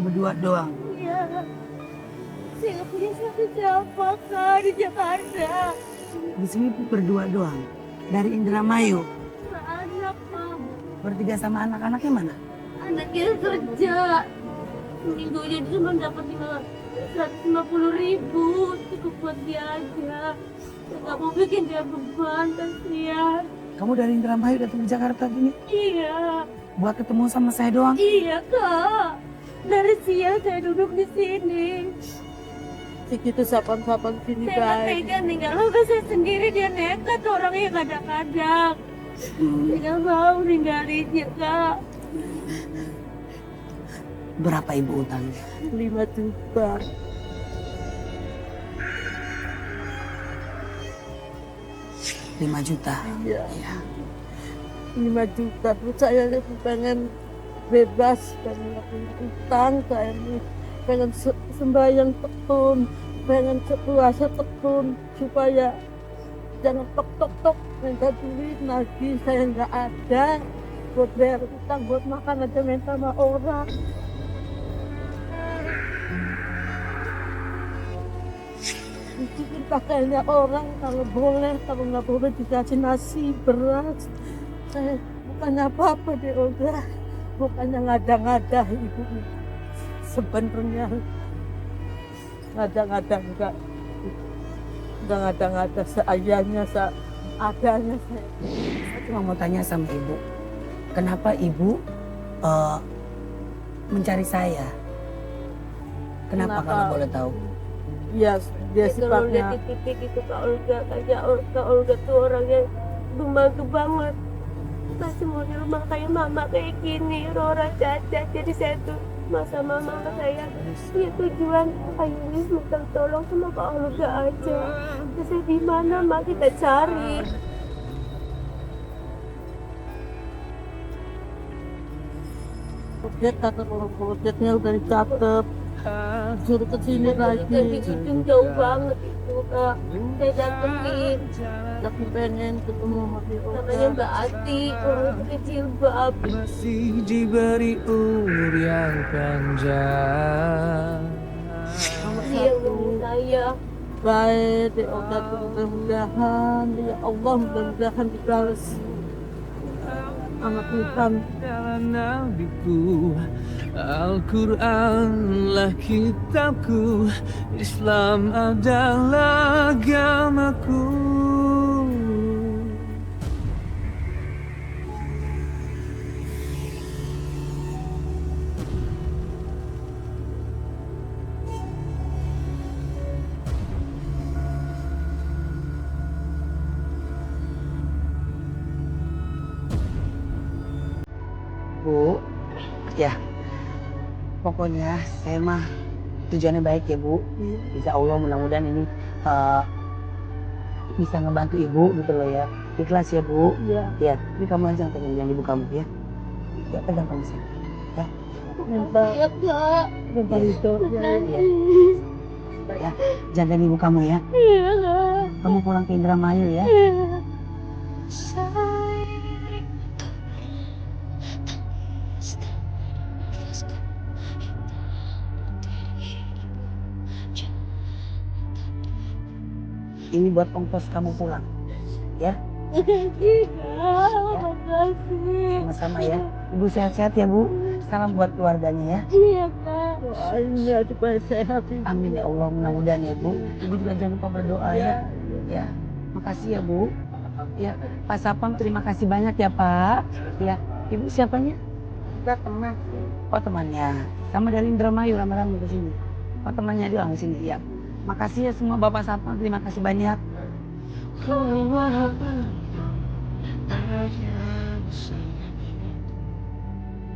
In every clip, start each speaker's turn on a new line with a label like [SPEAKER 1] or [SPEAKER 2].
[SPEAKER 1] berdua doang.
[SPEAKER 2] Iya. Saya nggak punya siapa-siapa Kak di Jakarta.
[SPEAKER 1] Di sini berdua doang. Dari Indramayu.
[SPEAKER 2] Nggak ada Kak.
[SPEAKER 1] Bertiga sama anak-anaknya mana?
[SPEAKER 2] Anaknya kerja. Minggunya dia cuma dapat 150.000. Cukup buat dia aja. Saya nggak mau bikin dia beban, kasihan.
[SPEAKER 1] Kamu dari Indramayu datang ke Jakarta gini?
[SPEAKER 2] Iya.
[SPEAKER 1] Buat ketemu sama saya doang?
[SPEAKER 2] Iya Kak. Dari siang saya duduk di sini.
[SPEAKER 3] Segitu sapang-sapang sini
[SPEAKER 2] Saya nggak
[SPEAKER 3] baik.
[SPEAKER 2] tega ninggal orang saya sendiri, dia nekat orangnya kadang-kadang. Saya nggak mau ninggalin dia Kak.
[SPEAKER 1] Berapa ibu utangnya?
[SPEAKER 3] 5 juta.
[SPEAKER 1] 5 juta.
[SPEAKER 3] Iya.
[SPEAKER 1] Ya.
[SPEAKER 3] 5 juta. Terus saya pengen bebas, pengen utang, saya ini pengen sembahyang tekun, pengen puasa tekun supaya jangan tok minta duit lagi, saya nggak ada buat bayar utang, buat makan aja minta sama orang. Bikin pakaiannya orang, kalau boleh, kalau nggak boleh dikasih nasi, beras. Saya bukannya apa-apa deh Olga, bukannya ngada-ngada ibu. Sebenarnya ngada-ngada enggak ngada-ngada seadanya, seadanya saya.
[SPEAKER 1] Saya cuma mau tanya sama ibu. Kenapa ibu mencari saya? Kenapa kalau boleh tahu?
[SPEAKER 3] Ya, dia
[SPEAKER 2] Kalau lihat
[SPEAKER 3] sifatnya
[SPEAKER 2] di TV gitu Kak Olga, kayak Kak Olga tuh orangnya pembantu banget. Masih mau di rumah kayak mama kayak gini, Rora Caca. Jadi saya tuh masa mama saya punya tujuan kayak ini minta tolong sama Kak Olga aja. Terus saya di mana mak kita cari.
[SPEAKER 3] project, kata orang projeknya udah dicatat, suruh ke sini lagi.
[SPEAKER 2] Di ujung jauh banget itu Kak. Saya datengin.
[SPEAKER 3] Aku pengen ketemu sama dia.
[SPEAKER 2] Namanya Mbak Ati, orang kecil bab.
[SPEAKER 4] Masih diberi umur yang panjang.
[SPEAKER 2] Dia ngomong saya.
[SPEAKER 3] Baik, ya Allah, mudah-mudahan, ya Allah, mudah-mudahan dibalas anak Tuhan.
[SPEAKER 4] Jalan nabiku, Al-Quranlah kitabku, Islam adalah agamaku.
[SPEAKER 1] Bu, ya pokoknya saya mah tujuannya baik ya Bu. Insya Allah mudah-mudahan ini bisa ngebantu ibu gitu loh ya. Ikhlas ya Bu.
[SPEAKER 3] Iya.
[SPEAKER 1] Ya, ini kamu aja yang pegang ibu kamu ya. Ya pegang kamu sini. Ya,
[SPEAKER 3] Minta,
[SPEAKER 2] Ya Kak.
[SPEAKER 3] minta itu.
[SPEAKER 1] ya. Ya, jagain ibu kamu ya.
[SPEAKER 2] Iya Kak.
[SPEAKER 1] Kamu pulang ke Indramayu ya. Ini buat ongkos kamu pulang. Ya,
[SPEAKER 2] Makasih Kak. Makasih.
[SPEAKER 1] sama-sama ya. Ibu sehat-sehat ya Bu. Salam buat keluarganya ya.
[SPEAKER 2] Iya Kak.
[SPEAKER 3] Doanya supaya sehat.
[SPEAKER 1] Amin ya Allah, mudah-mudahan ya Bu. Ibu juga jangan lupa berdoa ya. Ya, makasih ya Bu. Ya, Pak Sapam terima kasih banyak ya Pak. Ya, Ibu siapanya?
[SPEAKER 3] Kita teman.
[SPEAKER 1] Oh temannya. Sama dari Indramayu rame-rame ke sini. Oh temannya doang di sini ya. Makasih ya semua Bapak Sapam, terima kasih banyak.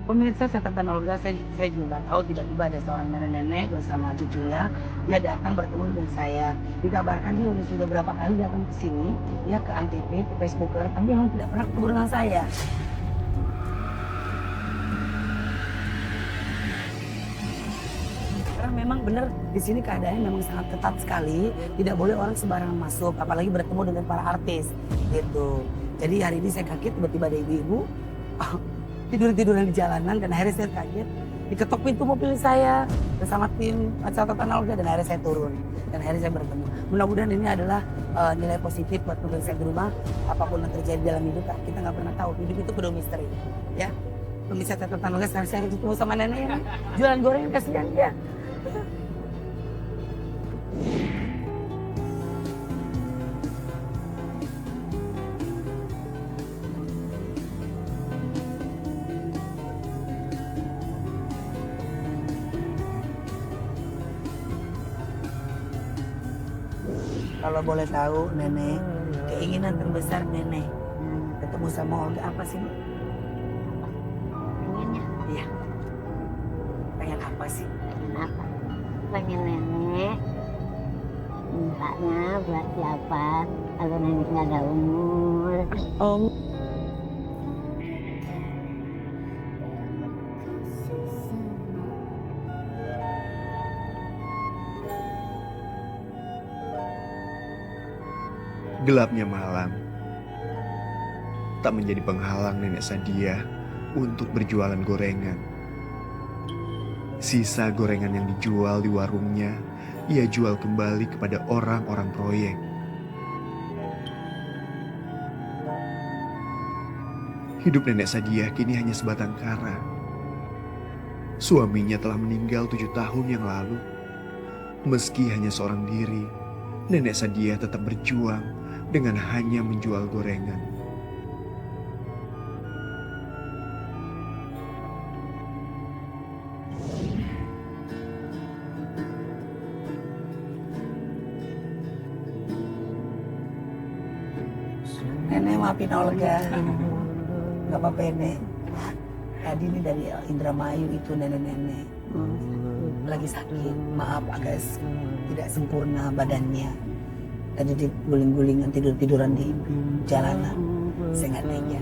[SPEAKER 1] Pemirsa catatan Olga, saya juga tahu tiba-tiba ada seorang nenek-nenek bersama cucunya. Dia datang bertemu dengan saya. Dikabarkan dia sudah berapa kali datang ke sini, ya ke Antv, ke Facebooker, tapi memang tidak pernah ketemu dengan saya. Karena memang benar di sini keadaannya memang sangat ketat sekali. Tidak boleh orang sembarangan masuk, apalagi bertemu dengan para artis gitu. Jadi hari ini saya kaget tiba-tiba ada ibu-ibu tidur-tiduran di jalanan dan akhirnya saya kaget diketok pintu mobil saya bersama tim catatan Olga dan akhirnya saya turun dan akhirnya saya bertemu. Mudah-mudahan ini adalah nilai positif buat pemirsa di rumah. Apapun yang terjadi dalam hidup kita nggak pernah tahu. Hidup itu penuh misteri, ya. Pemirsa catatan Olga sekarang saya ketemu sama nenek yang jualan gorengan, kasihan dia. Kalau boleh tahu, nenek, keinginan terbesar nenek ketemu sama Olga apa sih?
[SPEAKER 5] Pengennya
[SPEAKER 1] Iya. Pengen apa sih?
[SPEAKER 5] apa? Pengen nenek mintanya buat siapa kalau nenek nggak ada umur.
[SPEAKER 6] Gelapnya malam tak menjadi penghalang nenek Sadia untuk berjualan gorengan. Sisa gorengan yang dijual di warungnya, ia jual kembali kepada orang-orang proyek. Hidup nenek Sadia kini hanya sebatang kara. Suaminya telah meninggal 7 tahun yang lalu. Meski hanya seorang diri, nenek Sadia tetap berjuang dengan hanya menjual gorengan.
[SPEAKER 1] Nenek maafin Olga. Gak apa-apa ya, Nek. Tadi ini dari Indramayu itu nenek-nenek. Lagi sakit, maaf agak tidak sempurna badannya. Tadi diguling-gulingan tidur-tiduran di jalanan. Saya nggak tega.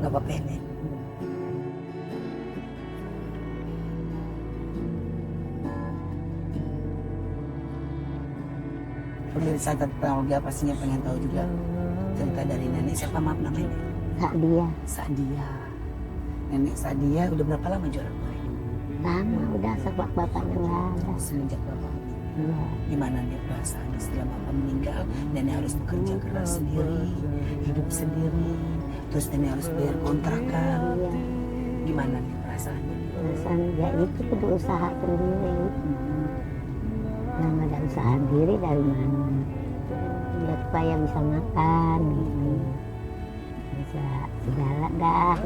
[SPEAKER 1] Gak apa-apa ya, Nek. Pemirsa tentang Olga pastinya pengen tahu juga cerita dari nenek. Siapa maaf namanya?
[SPEAKER 5] Kak dia
[SPEAKER 1] Sadia. Nenek Sadia udah berapa lama jualan gorengan?
[SPEAKER 5] lama udah sebab bapaknya nggak ada.
[SPEAKER 1] Semenjak bapak.
[SPEAKER 5] Iya.
[SPEAKER 1] Gimana nih perasaannya setelah bapak meninggal? Nenek harus bekerja keras sendiri, hidup sendiri, terus nenek harus bayar kontrakan.
[SPEAKER 5] Iya.
[SPEAKER 1] Gimana nih perasaannya?
[SPEAKER 5] Alasan dia itu kudu usaha sendiri. Nah, nggak ada usaha sendiri dari mana? Ya supaya bisa makan gitu. Bisa segala dah.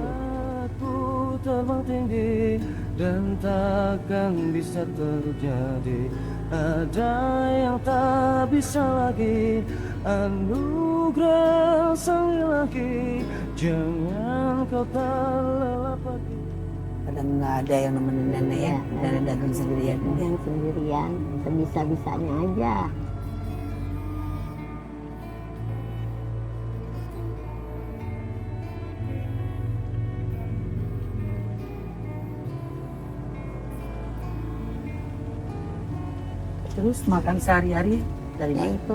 [SPEAKER 4] Aku terbang tinggi dan takkan bisa terjadi. Ada yang tak bisa lagi, anugerah sang lagi. Jangan kau terlelap lagi.
[SPEAKER 1] Kadang nggak ada yang nemenin nenek ya,
[SPEAKER 5] Iya,
[SPEAKER 1] nenek dagang sendirian.
[SPEAKER 5] Yang sendirian, sebisa-bisanya aja.
[SPEAKER 1] Terus makan sehari-hari dari
[SPEAKER 5] Ya
[SPEAKER 1] mana?
[SPEAKER 5] itu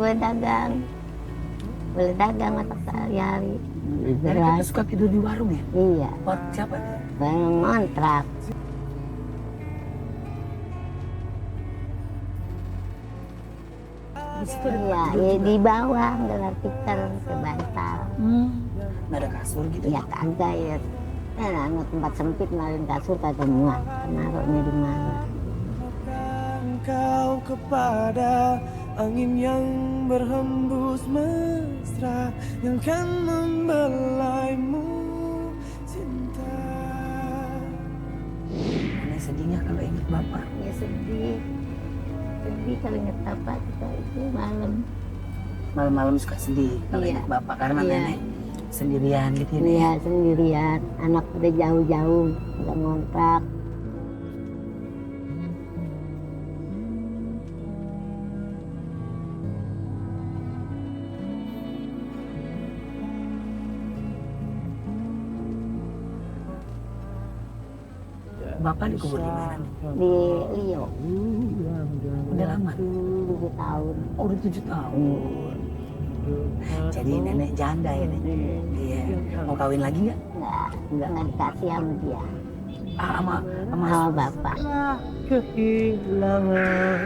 [SPEAKER 5] boleh dagang mata sehari-hari.
[SPEAKER 1] Nenek
[SPEAKER 5] Beras,
[SPEAKER 1] kita suka tidur di warung ya?
[SPEAKER 5] iya,
[SPEAKER 1] Buat siapa dia?
[SPEAKER 5] barang ngontrak.
[SPEAKER 1] Di situ ada
[SPEAKER 5] Iya,
[SPEAKER 1] tidur
[SPEAKER 5] ya
[SPEAKER 1] juga.
[SPEAKER 5] di bawah gelar tikar ke bantal.
[SPEAKER 1] Nggak ada kasur gitu.
[SPEAKER 5] Ya kagak ya. Nah, tempat sempit nalin kasur kagak muat. Naruhnya di mana?
[SPEAKER 4] Engkau kepada angin yang berhembus mesra yang kan membelaimu cinta.
[SPEAKER 1] Nenek sedihnya kalau ingat bapak.
[SPEAKER 5] Ya sedih. Sedih kalau inget bapak kita itu malam.
[SPEAKER 1] Malam-malam suka sedih kalau
[SPEAKER 5] Iya.
[SPEAKER 1] ingat bapak karena
[SPEAKER 5] Iya.
[SPEAKER 1] nenek sendirian gitu ya. Nek.
[SPEAKER 5] Iya sendirian. Anak udah jauh-jauh udah ngontrak.
[SPEAKER 1] Bapak dikubur di mana? Nek?
[SPEAKER 5] Di Rio
[SPEAKER 1] Udah lama.
[SPEAKER 5] 7 tahun.
[SPEAKER 1] Oh, udah 7 tahun. Jadi nenek janda ya, Nek? Iya. Mau kawin lagi nggak?
[SPEAKER 5] Nggak dikasih sama dia. sama bapak.
[SPEAKER 4] kehilangan.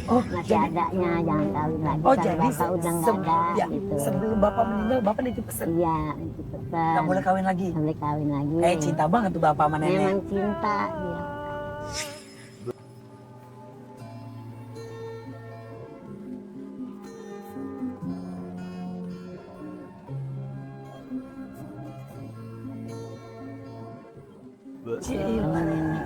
[SPEAKER 1] Oh,
[SPEAKER 5] Masih adanya, jangan kawin lagi.
[SPEAKER 1] Oh,
[SPEAKER 5] Kalau
[SPEAKER 1] jadi
[SPEAKER 5] bapak udah nggak ada
[SPEAKER 1] ya,
[SPEAKER 5] gitu.
[SPEAKER 1] sebelum bapak meninggal, bapak ditipesen.
[SPEAKER 5] Iya, itu pesan.
[SPEAKER 1] Nggak boleh kawin lagi.
[SPEAKER 5] Nggak boleh kawin lagi.
[SPEAKER 1] Cinta banget tuh bapak sama nenek.
[SPEAKER 5] Memang cinta dia. Sama nenek.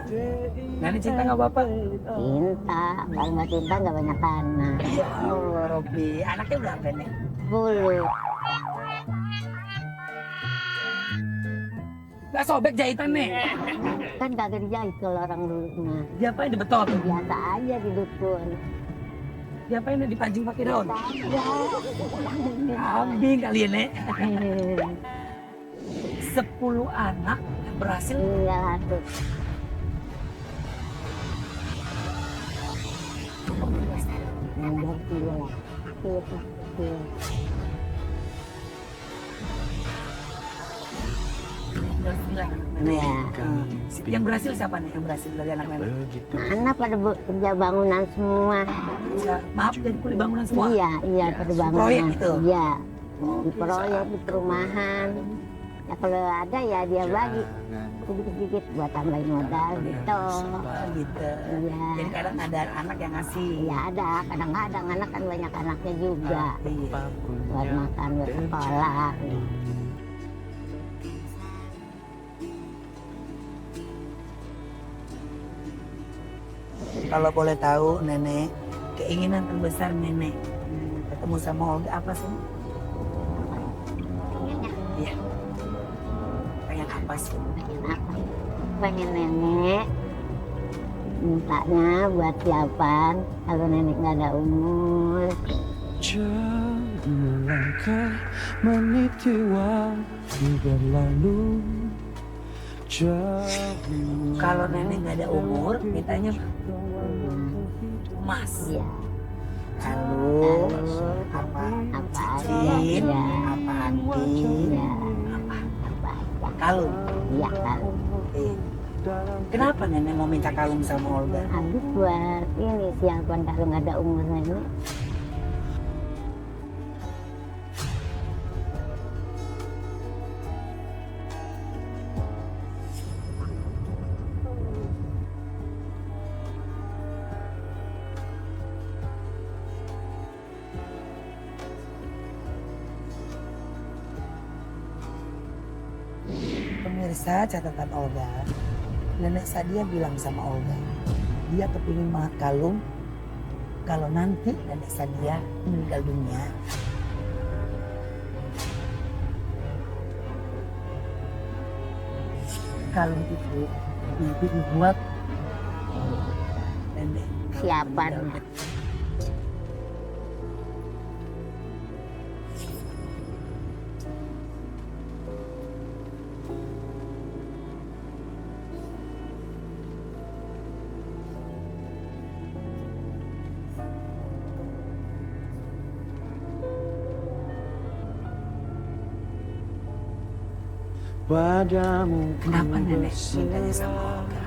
[SPEAKER 1] Nenek cinta nggak bapak?
[SPEAKER 5] Cinta, kalau nggak cinta nggak banyak anak.
[SPEAKER 1] Ya Allah, Robi. Anaknya berapa nih?
[SPEAKER 5] 10.
[SPEAKER 1] Gak sobek jahitan nih.
[SPEAKER 5] Kan kagak dijahit kalau orang dulu mah.
[SPEAKER 1] Diapain di betot?
[SPEAKER 5] Biasa aja di dukun.
[SPEAKER 1] Diapain dipancing pakai daun?
[SPEAKER 5] Biasa.
[SPEAKER 1] Kambing kali ya, Nek.
[SPEAKER 5] Iya,
[SPEAKER 1] 10 anak berhasil.
[SPEAKER 5] tuh. Nomor 2.
[SPEAKER 1] Nih.
[SPEAKER 5] Ya.
[SPEAKER 1] Yang berhasil siapa nih? Yang berhasil dari anak nenek?
[SPEAKER 5] Anak pada kerja bangunan semua.
[SPEAKER 1] Maaf, jadi kuli bangunan semua?
[SPEAKER 5] Iya, pada bangunan.
[SPEAKER 1] proyek itu?
[SPEAKER 5] Iya. Di proyek, di perumahan. Ya kalau ada ya dia bagi sedikit-sedikit buat tambahin modal gitu.
[SPEAKER 1] Gitu.
[SPEAKER 5] Iya.
[SPEAKER 1] Jadi kadang ada anak yang ngasih.
[SPEAKER 5] Iya ada, kadang-kadang anak kan banyak anaknya juga.
[SPEAKER 1] Iya.
[SPEAKER 5] Buat makan, buat sekolah.
[SPEAKER 1] Kalau boleh tahu, Nenek, keinginan terbesar Nenek ketemu sama Olga apa sih? Iya. Pengen apa sih?
[SPEAKER 5] Pengen apa? Pengen nenek mintanya buat siapan kalau nenek nggak ada umur.
[SPEAKER 4] Jangan melangkah meniti waktu berlalu.
[SPEAKER 1] Kalau nenek nggak ada umur, mintanya emas.
[SPEAKER 5] Iya.
[SPEAKER 1] Kalung, apa?
[SPEAKER 5] Apa aja?
[SPEAKER 1] Cincin,
[SPEAKER 5] Iya.
[SPEAKER 1] apa anting,
[SPEAKER 5] Iya.
[SPEAKER 1] apa?
[SPEAKER 5] Apa aja?
[SPEAKER 1] Kalung.
[SPEAKER 5] Iya kalau.
[SPEAKER 1] Eh, Kenapa nenek mau minta kalung sama Olga?
[SPEAKER 5] Habis buat ini siapan kalau nggak ada umur nenek.
[SPEAKER 1] Pemirsa catatan Olga, nenek Sadia bilang sama Olga, dia kepingin banget kalung kalau nanti nenek Sadia meninggal dunia. Kalung itu nanti dibuat nenek.
[SPEAKER 5] Siapan.
[SPEAKER 4] Padamu
[SPEAKER 1] Kenapa nenek mintanya sama Olga?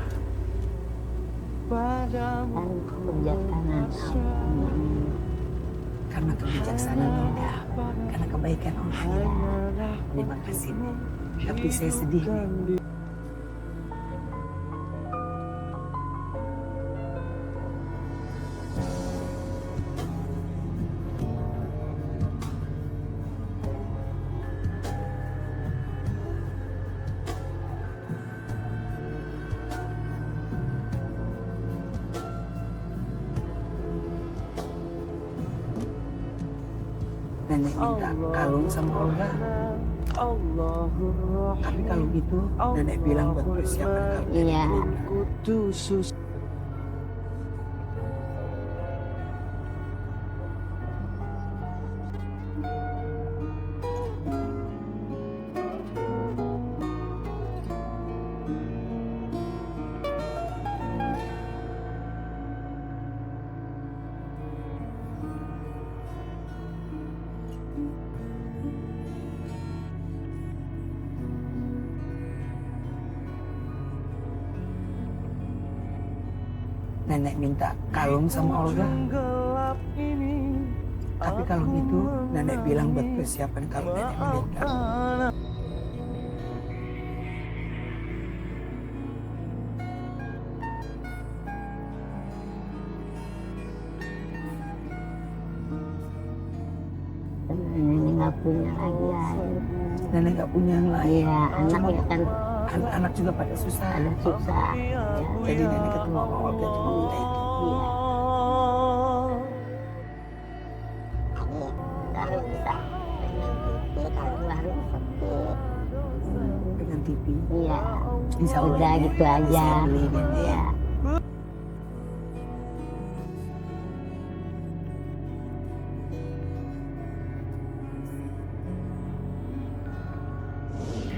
[SPEAKER 4] Padamu
[SPEAKER 5] Kan kebijaksanaan Allah.
[SPEAKER 1] Karena kebijaksanaan Olga, karena kebaikan Olga. Terima kasih, Nek. Tapi saya sedih, Nek. Nenek minta kalung sama Olga. Tapi kalung itu nenek bilang buat persiapan kamu.
[SPEAKER 5] Iya.
[SPEAKER 4] Khusus
[SPEAKER 1] nenek minta kalung sama Olga. Tapi kalung itu nenek bilang buat persiapan kalau nenek meninggal.
[SPEAKER 5] Nenek nggak punya lagi ya.
[SPEAKER 1] Nenek gak punya yang lain.
[SPEAKER 5] Iya, anaknya kan
[SPEAKER 1] Anak-anak juga pada susah.
[SPEAKER 5] ada susah. Ya,
[SPEAKER 1] Jadi nenek ketemu sama Olga cuma minta itu.
[SPEAKER 5] iya. Kalau bisa kalau baru seperti
[SPEAKER 1] Dengan TV.
[SPEAKER 5] iya.
[SPEAKER 1] Insya Allah
[SPEAKER 5] Udah
[SPEAKER 1] Nenek
[SPEAKER 5] gitu aja.
[SPEAKER 1] saya beli nenek.
[SPEAKER 5] Iya.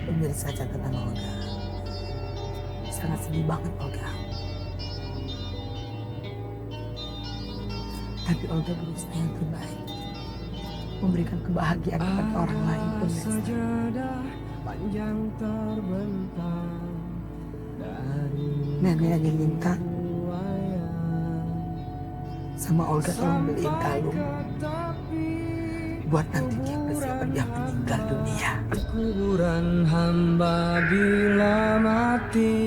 [SPEAKER 1] Pemirsa catatan Olga. Sangat sedih banget Olga. Tapi Olga berusaha yang terbaik. Memberikan kebahagiaan kepada orang lain pemirsa.
[SPEAKER 4] Sajadah panjang terbentang dari
[SPEAKER 1] Nenek hanya minta
[SPEAKER 4] wayang
[SPEAKER 1] sama Olga tolong beliin kalung buat nanti dia persiapan dia meninggal dunia.
[SPEAKER 4] kuburan hamba bila mati.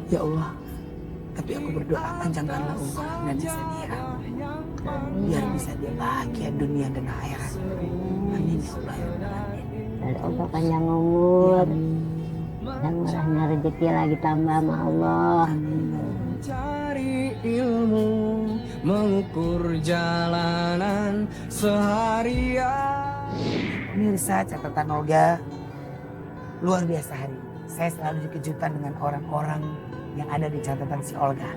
[SPEAKER 1] Ya Allah, tapi aku berdoa panjangkanlah umur nenek Sadia. Biar bisa dia bahagia dunia dan akhirat. Amin ya Allah. Ya Rabbal Alamin.
[SPEAKER 5] Dari Allah panjang umur dan murahnya rezeki lagi tambah sama Allah.
[SPEAKER 4] Cari ilmu mengukur jalanan seharian.
[SPEAKER 1] Pemirsa catatan Olga, luar biasa hari ini. Saya selalu dikejutkan dengan orang-orang yang ada di catatan si Olga.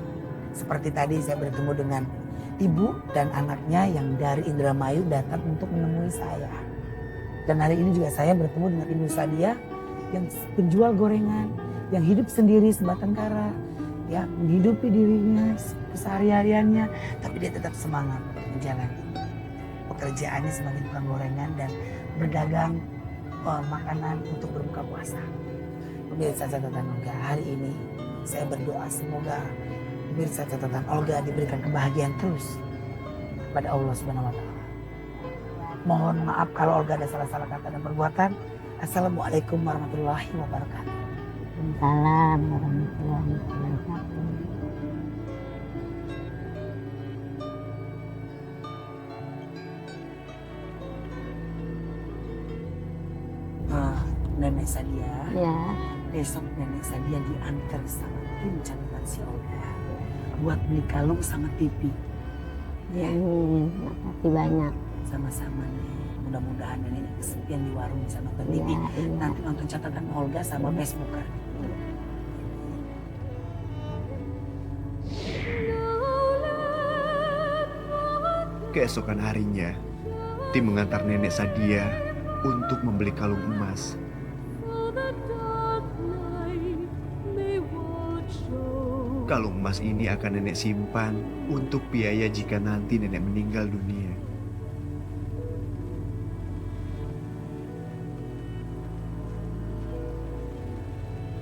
[SPEAKER 1] Seperti tadi saya bertemu dengan ibu dan anaknya yang dari Indramayu datang untuk menemui saya. Dan hari ini juga saya bertemu dengan Ibu Sadia yang penjual gorengan, yang hidup sendiri sebatang kara, ya menghidupi dirinya kesehari-hariannya, tapi dia tetap semangat untuk menjalani pekerjaannya sebagai tukang gorengan dan berdagang makanan untuk berbuka puasa. Pemirsa catatan Olga, hari ini saya berdoa semoga pemirsa catatan Olga diberikan kebahagiaan terus kepada Allah Subhanahu wa Ta'ala. Mohon maaf kalau Olga ada salah-salah kata dan perbuatan. Assalamualaikum warahmatullahi wabarakatuh.
[SPEAKER 5] Waalaikumsalam warahmatullahi wabarakatuh.
[SPEAKER 1] Nenek Sadia,
[SPEAKER 5] Ya,
[SPEAKER 1] besok Nenek Sadia diantar sama tim catatan si Olga buat beli kalung sama TV. Ya,
[SPEAKER 5] makasih banyak.
[SPEAKER 1] sama-sama nih. Mudah-mudahan nenek kesepian di warung bisa nonton TV.
[SPEAKER 5] Iya, iya.
[SPEAKER 1] Nanti nonton catatan Olga sama Facebooker.
[SPEAKER 6] Keesokan harinya, tim mengantar nenek Sadia untuk membeli kalung emas. Kalung emas ini akan nenek simpan untuk biaya jika nanti nenek meninggal dunia.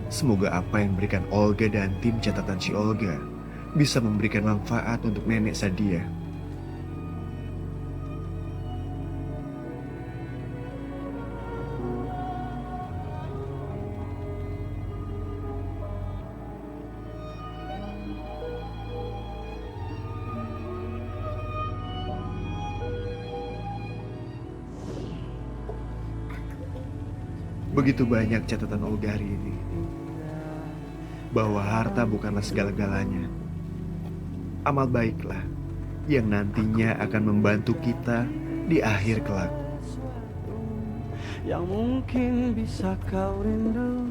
[SPEAKER 6] Semoga apa yang diberikan Olga dan tim catatan si Olga bisa memberikan manfaat untuk nenek Sadia. Begitu banyak catatan Olga hari ini, bahwa harta bukanlah segala-galanya. Amal baiklah yang nantinya akan membantu kita di akhir kelak.
[SPEAKER 4] Yang mungkin bisa kau rindu